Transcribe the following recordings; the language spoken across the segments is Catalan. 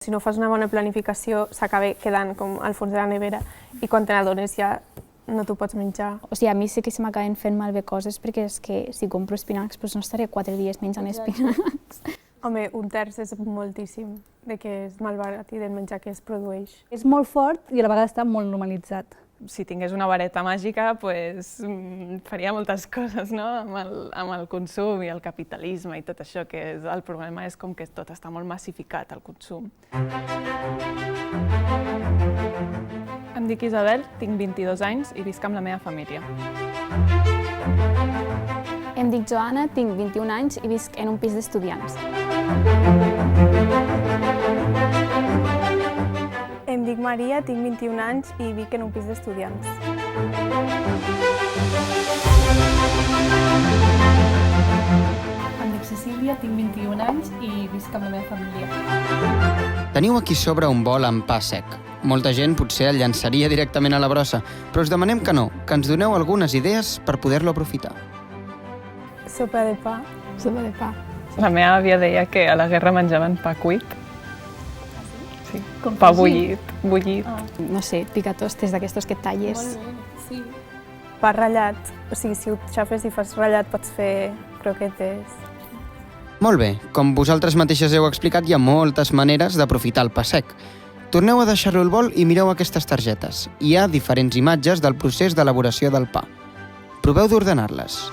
Si no fas una bona planificació, s'acaba quedant com al fons de la nevera i quan te n'adones ja no t'ho pots menjar. O sigui, a mi sí que se m'acaben fent malbé coses perquè és que si compro espinacs doncs no estaré 4 dies menjant espinacs. Home, un terç és moltíssim de que és malbarat i del menjar que es produeix. És molt fort i a la vegada està molt normalitzat. Si tingués una vareta màgica, faria moltes coses, no? Amb el consum i el capitalisme i tot això, que el problema és com que tot està molt massificat, el consum. Em dic Isabel, tinc 22 anys i visc amb la meva família. Em dic Joana, tinc 21 anys i visc en un pis d'estudiants. Em dic Maria, tinc 21 anys i vic en un pis d'estudiants. Em dic Cecília, tinc 21 anys i visc amb la meva família. Teniu aquí sobre un bol amb pa sec. Molta gent potser el llançaria directament a la brossa, però us demanem que no, que ens doneu algunes idees per poder-lo aprofitar. Sopa de pa. Sopa de pa. La meva àvia deia que a la guerra menjaven pa cuit. Sí, pa bullit. No sé, picatostes d'aquestos que talles. Sí. Pa ratllat. O sigui, si ho xafes i fas ratllat pots fer croquetes. Molt bé, com vosaltres mateixes heu explicat, hi ha moltes maneres d'aprofitar el pa sec. Torneu a deixar-lo al bol i mireu aquestes targetes. Hi ha diferents imatges del procés d'elaboració del pa. Proveu d'ordenar-les.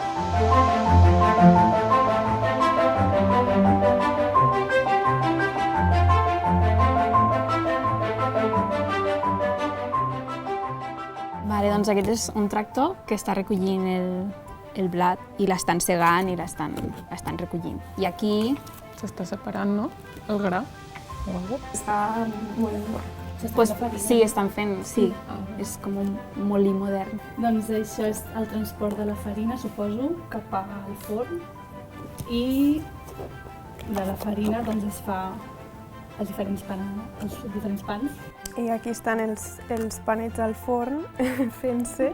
Vale, doncs aquest és un tractor que està recollint el blat i l'estan segant i l'estan recollint. I aquí... S'està separant, no? El gra? O alguna cosa? Està molt... Pues, sí, estan fent, sí, és com un molí modern. Doncs això és el transport de la farina, suposo, cap al forn. I de la farina doncs es fa els diferents pans. I aquí estan els panets al forn fent-se.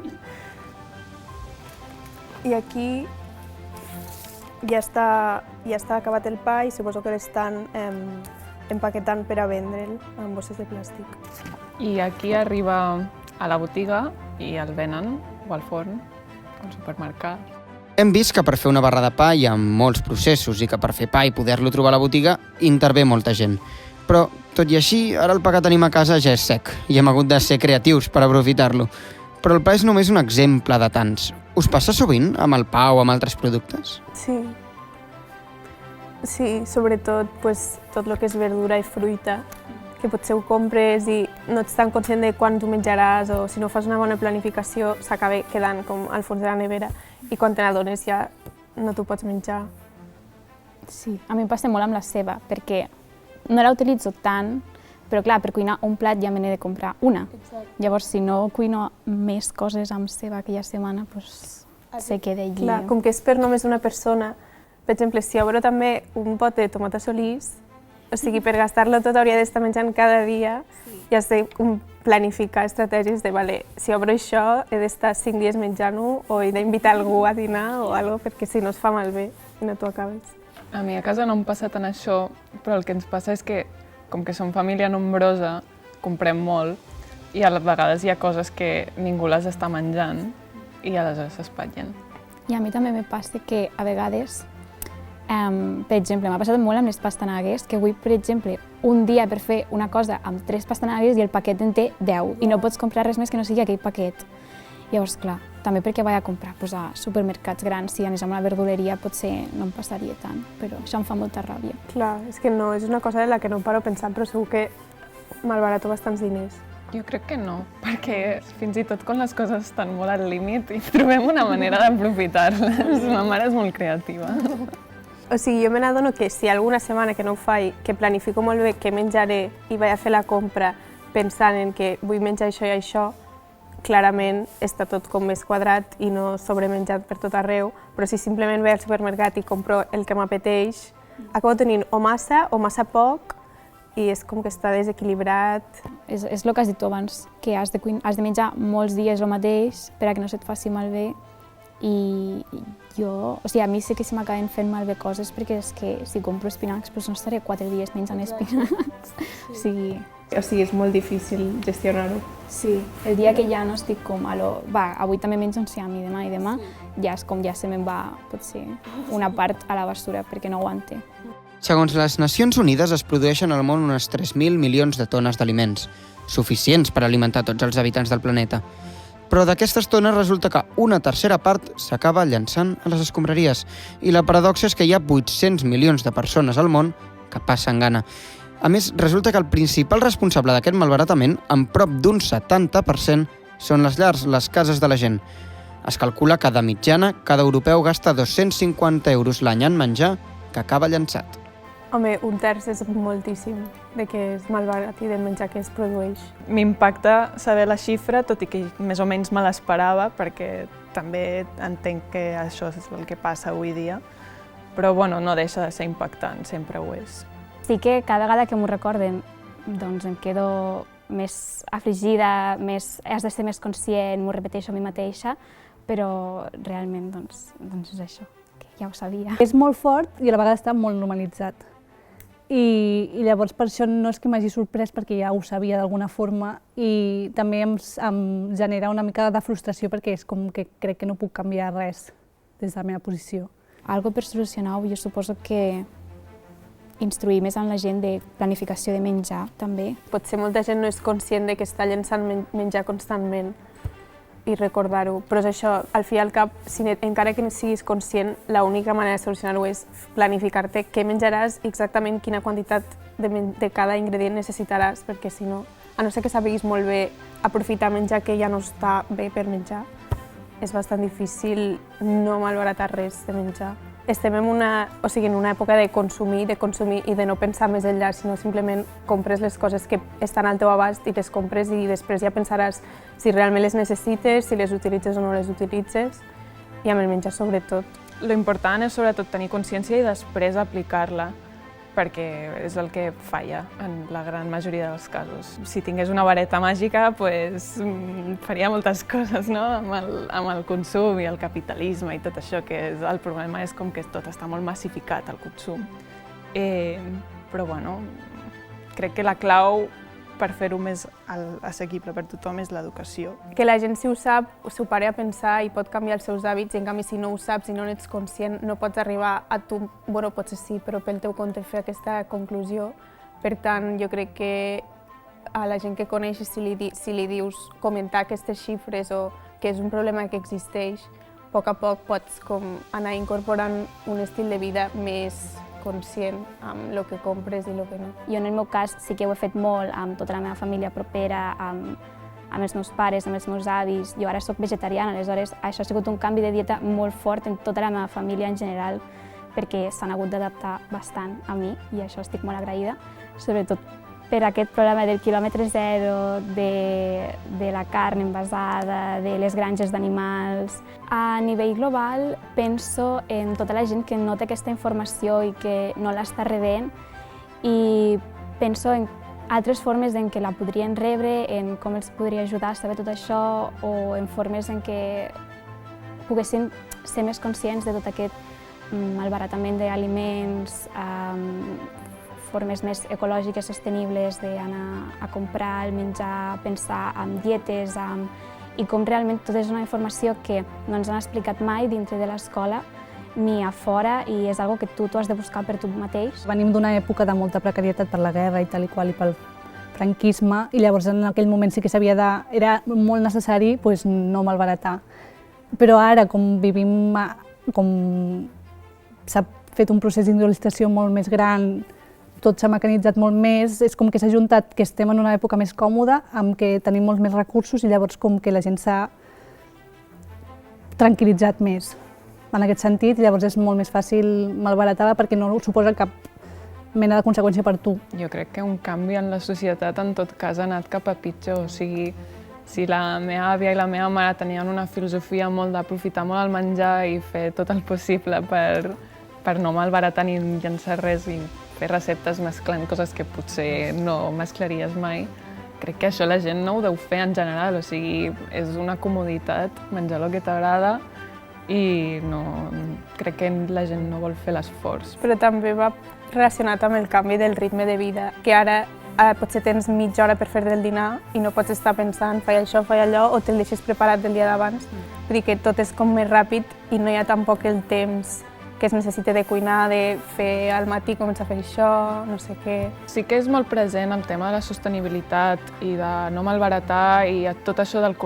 I aquí ja està acabat el pa i suposo que l'estan empaquetant per a vendre'l en bosses de plàstic. I aquí arriba a la botiga i el venen, o al forn, al supermercat. Hem vist que per fer una barra de pa hi ha molts processos i que per fer pa i poder-lo trobar a la botiga intervé molta gent. Però, tot i així, ara el pa que tenim a casa ja és sec i hem hagut de ser creatius per aprofitar-lo. Però el pa és només un exemple de tants. Us passa sovint amb el pa o amb altres productes? Sí. Sí, sobretot tot el que és verdura i fruita, que potser ho compres i no ets tan conscient de quan t'ho menjaràs o si no fas una bona planificació s'acaba quedant com al fons de la nevera i quan te n'adones ja no t'ho pots menjar. Sí, a mi em passa molt amb la ceba, perquè no la utilitzo tant, però clar, per cuinar un plat ja me n'he de comprar una. Llavors, si no cuino més coses amb ceba aquella setmana, doncs se queda allí. Clar, com que és per només una persona, per exemple, si obro també un pot de tomata solís, o sigui, per gastar-lo tot hauria d'estar menjant cada dia i has de planificar estratègies de, vale, si obro això, he d'estar 5 dies menjant-ho o he d'invitar algú a dinar o alguna cosa, perquè si no es fa malbé i no t'ho acabes. A mi a casa no em passa tant això, però el que ens passa és que, com que som família nombrosa, comprem molt i a vegades hi ha coses que ningú les està menjant i aleshores s'espatllen. I a mi també me passa que a vegades, per exemple, m'ha passat molt amb les pastanagues, que vull, per exemple, un dia per fer una cosa amb 3 pastanagues i el paquet en té 10 i no pots comprar res més que no sigui aquell paquet. Llavors, clar, també perquè vaig a comprar a supermercats grans, si anés a una verduleria potser no em passaria tant, però això em fa molta ràbia. Clar, és que no, és una cosa de la que no paro pensant, però segur que malbarato bastants diners. Jo crec que no, perquè fins i tot quan les coses estan molt al límit i trobem una manera d'aprofitar-les. Ma mare és molt creativa. O sigui, jo me n'adono que si alguna setmana que no ho faig, que planifico molt bé què menjaré i vaig a fer la compra pensant en que vull menjar això i això, clarament està tot com més quadrat i no sobremenjat per tot arreu, però si simplement vaig al supermercat i compro el que m'apeteix, acabo tenint o massa poc, i és com que està desequilibrat. És el que has dit tu abans, que has de menjar molts dies el mateix per a que no se't faci malbé I jo, o sigui, a mi sí que se m'acaben fent malbé coses perquè és que si compro espinacs doncs no estaré 4 dies menjant espinacs. O sigui, és molt difícil gestionar-ho. sí, el dia que ja no estic com, avui també menjo enciam i demà, ja és com ja se me'n va, potser, una part a la basura perquè no aguante. Segons les Nacions Unides, es produeixen al món unes 3.000 milions de tones d'aliments, suficients per alimentar tots els habitants del planeta. Però d'aquestes tones resulta que una tercera part s'acaba llançant a les escombraries. I la paradoxa és que hi ha 800 milions de persones al món que passen gana. A més, resulta que el principal responsable d'aquest malbaratament, amb prop d'un 70%, són les llars, les cases de la gent. Es calcula que de mitjana cada europeu gasta 250 euros l'any en menjar que acaba llançat. Home, un terç és moltíssim de que és malbarat i del menjar que es produeix. M'impacta saber la xifra, tot i que més o menys me l'esperava, perquè també entenc que això és el que passa avui dia, però bueno, no deixa de ser impactant, sempre ho és. Sí que cada vegada que m'ho recorden doncs em quedo més afligida, has de ser més conscient, m'ho repeteixo a mi mateixa, però realment doncs és això, que ja ho sabia. És molt fort i a la vegada està molt normalitzat. I llavors per això no és que m'hagi sorprès perquè ja ho sabia d'alguna forma i també em genera una mica de frustració perquè és com que crec que no puc canviar res des de la meva posició. Algo per solucionar-ho, jo suposo que instruir més en la gent de planificació de menjar, també. Potser molta gent no és conscient de que està llençant menjar constantment i recordar-ho, però és això, al fi i al cap, encara que no siguis conscient, l'única manera de solucionar-ho és planificar-te què menjaràs i exactament quina quantitat de cada ingredient necessitaràs, perquè si no, a no ser que sàpiguis molt bé aprofitar menjar que ja no està bé per menjar, és bastant difícil no malbaratar res de menjar. Estem en una època de consumir i de no pensar més enllà, sinó simplement compres les coses que estan al teu abast i les compres i després ja pensaràs si realment les necessites, si les utilitzes o no les utilitzes, i amb el menjar sobretot. Lo important és sobretot tenir consciència i després aplicar-la, perquè és el que falla en la gran majoria dels casos. Si tingués una vareta màgica, faria moltes coses, no? Amb el consum i el capitalisme i tot això, que el problema és com que tot està molt massificat, el consum. Però bueno, crec que la clau per fer-ho més assequible per tothom és l'educació. Que la gent, si ho sap, s'ho pare a pensar i pot canviar els seus hàbits, i en canvi, si no ho saps, si no n'ets conscient, no pots arribar a tu, bueno, potser sí, però pel teu compte fer aquesta conclusió. Per tant, jo crec que a la gent que coneixes, si li dius comentar aquestes xifres o que és un problema que existeix, a poc pots anar incorporant un estil de vida més conscient amb el que compres i el que no. Jo en el meu cas sí que ho he fet molt amb tota la meva família propera, amb els meus pares, amb els meus avis. Jo ara soc vegetariana, aleshores això ha sigut un canvi de dieta molt fort en tota la meva família en general, perquè s'han hagut d'adaptar bastant a mi i això estic molt agraïda, sobretot per aquest problema del quilòmetre zero, de la carn envasada, de les granges d'animals. A nivell global, penso en tota la gent que no té aquesta informació i que no l'està rebent i penso en altres formes en què la podrien rebre, en com els podria ajudar a saber tot això o en formes en què poguessin ser més conscients de tot aquest malbaratament d'aliments, formes més ecològiques, sostenibles d'anar a comprar, el menjar, pensar en dietes i com realment tot és una informació que no ens han explicat mai dintre de l'escola ni a fora i és una que tu has de buscar per tu mateix. Venim d'una època de molta precarietat per la guerra i tal i qual i pel franquisme i llavors en aquell moment sí que era molt necessari no malbaratar. Però ara, com vivim, com s'ha fet un procés d'industrialització molt més gran, tot s'ha mecanitzat molt més, és com que s'ha juntat que estem en una època més còmoda, amb que tenim molts més recursos i llavors com que la gent s'ha tranquil·litzat més en aquest sentit i llavors és molt més fàcil malbaratar perquè no suposa cap mena de conseqüència per tu. Jo crec que un canvi en la societat en tot cas ha anat cap a pitjor, o sigui, si la meva àvia i la meva mare tenien una filosofia molt d'aprofitar molt el menjar i fer tot el possible per no malbaratar ni llençar res i fer receptes mesclant coses que potser no mesclaries mai, crec que això la gent no ho deu fer en general, o sigui, és una comoditat menjar el que t'agrada i no, crec que la gent no vol fer l'esforç. Però també va relacionat amb el canvi del ritme de vida, que ara potser tens mitja hora per fer el dinar i no pots estar pensant faig això, faig allò, o te'l deixes preparat del dia d'abans. Vull dir que tot és com més ràpid i no hi ha tampoc el temps que es necessita de cuinar, de fer al matí, començar a fer això, no sé què. Sí que és molt present el tema de la sostenibilitat i de no malbaratar i tot això del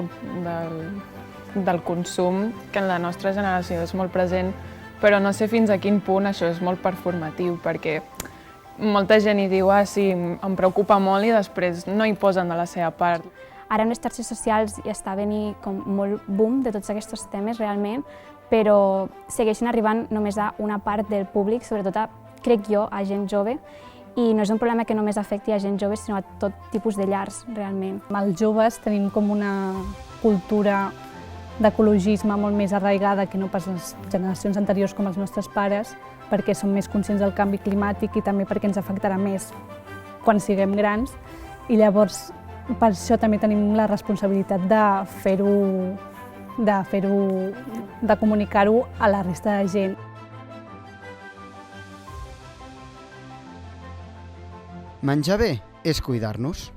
consum, que en la nostra generació és molt present, però no sé fins a quin punt això és molt performatiu, perquè molta gent hi diu, sí, em preocupa molt i després no hi posen de la seva part. Ara en les xarxes socials ja està venint com molt boom de tots aquests temes realment, però segueixen arribant només a una part del públic, sobretot crec jo, a gent jove, i no és un problema que només afecti a gent jove, sinó a tot tipus de llars, realment. Amb els joves tenim com una cultura d'ecologisme molt més arraigada que no pas les generacions anteriors com els nostres pares, perquè som més conscients del canvi climàtic i també perquè ens afectarà més quan siguem grans. I llavors, per això també tenim la responsabilitat de comunicar-ho a la resta de gent. Menjar bé és cuidar-nos.